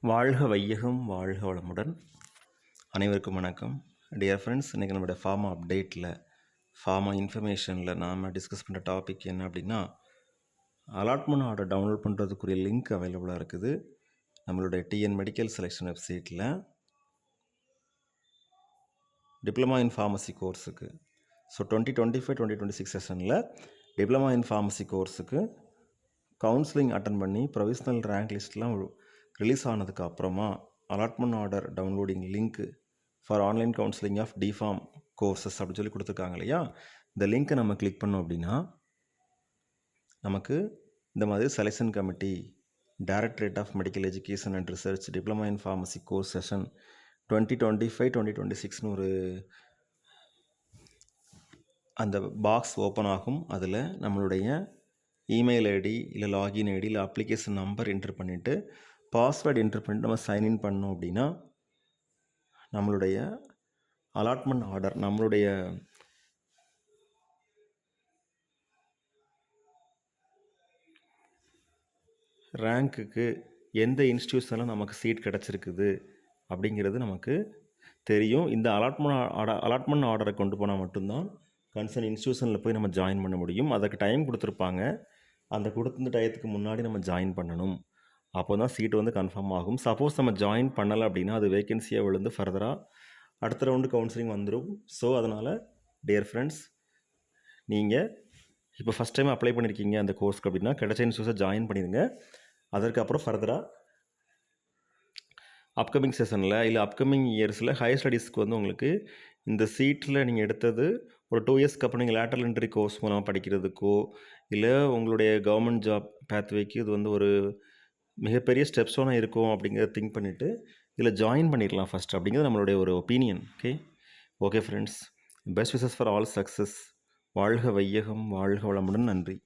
வாழ்க வையகம் வாழ்க வளமுடன். அனைவருக்கும் வணக்கம். டியர் ஃப்ரெண்ட்ஸ், இன்றைக்கி நம்மளுடைய ஃபார்மா அப்டேட்டில் ஃபார்மா இன்ஃபர்மேஷனில் நாம் டிஸ்கஸ் பண்ணுற டாபிக் என்ன அப்படின்னா, அலாட்மெண்ட் ஆர்டர் டவுன்லோட் பண்ணுறதுக்குரிய லிங்க் அவைலபிளாக இருக்குது நம்மளுடைய டிஎன் மெடிக்கல் செலெக்ஷன் வெப்சைட்டில். டிப்ளமா இன் ஃபார்மசி கோர்ஸுக்கு 2025-2026 செஷனில் டிப்ளமா இன் ஃபார்மசி கோர்ஸுக்கு கவுன்சிலிங் அட்டன் பண்ணி ப்ரொவிஷ்னல் ரேங்க் லிஸ்ட்லாம் ரிலீஸ் ஆனதுக்கு அப்புறமா அலாட்மெண்ட் ஆர்டர் டவுன்லோடிங் லிங்க்கு for online counselling of D Pharm courses அப்படின்னு சொல்லி கொடுத்துருக்காங்க இல்லையா. இந்த லிங்க்கை நம்ம கிளிக் பண்ணோம் அப்படின்னா நமக்கு இந்த மாதிரி selection committee directorate of medical education and research diploma in pharmacy course session 2025-2026 ஒரு அந்த பாக்ஸ் ஓப்பன் ஆகும். அதில் நம்மளுடைய இமெயில் ஐடி இல்லை லாகின் ஐடி இல்லை அப்ளிகேஷன் நம்பர் என்ட்ரு பண்ணிவிட்டு பாஸ்வேர்டு என்ட்ரு பண்ணிட்டு நம்ம சைன்இன் பண்ணோம் அப்படின்னா நம்மளுடைய அலாட்மெண்ட் ஆர்டர் நம்மளுடைய ரேங்க்குக்கு எந்த இன்ஸ்டியூஷனில் நமக்கு சீட் கிடச்சிருக்குது அப்படிங்கிறது நமக்கு தெரியும். இந்த அலாட்மெண்ட் ஆர்டரை கொண்டு போனால் மட்டும்தான் கன்சர்ன் இன்ஸ்டியூஷனில் போய் நம்ம ஜாயின் பண்ண முடியும். அதுக்கு டைம் கொடுத்துருப்பாங்க. அந்த கொடுத்த டயத்துக்கு முன்னாடி நம்ம ஜாயின் பண்ணணும். அப்போ தான் சீட்டு கன்ஃபார்ம் ஆகும். சப்போஸ் நம்ம ஜாயின் பண்ணலை அப்படின்னா அது வேக்கன்சியாக விழுந்து ஃபர்தராக அடுத்த ரவுண்டு கவுன்சிலிங் வந்துடும். ஸோ அதனால் டியர் ஃப்ரெண்ட்ஸ், நீங்கள் இப்போ ஃபஸ்ட் டைம் அப்ளை பண்ணியிருக்கீங்க அந்த கோர்ஸ்க்கு அப்படின்னா கிடைச்ச இன்ஸ்டியூஸை ஜாயின் பண்ணிடுங்க. அதற்கப்புறம் ஃபர்தராக அப்கமிங் செஷனில் இல்லை அப்கமிங் இயர்ஸில் ஹையர் ஸ்டடீஸ்க்கு உங்களுக்கு இந்த சீட்டில் நீங்கள் எடுத்தது ஒரு 2 இயர்ஸ்க்கு அப்புறம் நீங்கள் லேட்டரல் என்ட்ரி கோர்ஸ் மூலமாக படிக்கிறதுக்கோ இல்லை உங்களுடைய கவர்மெண்ட் ஜாப் பேத்வேக்கு இது ஒரு மிகப்பெரிய ஸ்டெப்ஸோனாக இருக்கும் அப்படிங்கிறத திங்க் பண்ணிவிட்டு இதில் ஜாயின் பண்ணிடலாம் ஃபஸ்ட் அப்படிங்கிறது நம்மளுடைய ஒரு opinion. Okay friends, best wishes for all success. வாழ்க வையகம் வாழ்க வளமுடன். நன்றி.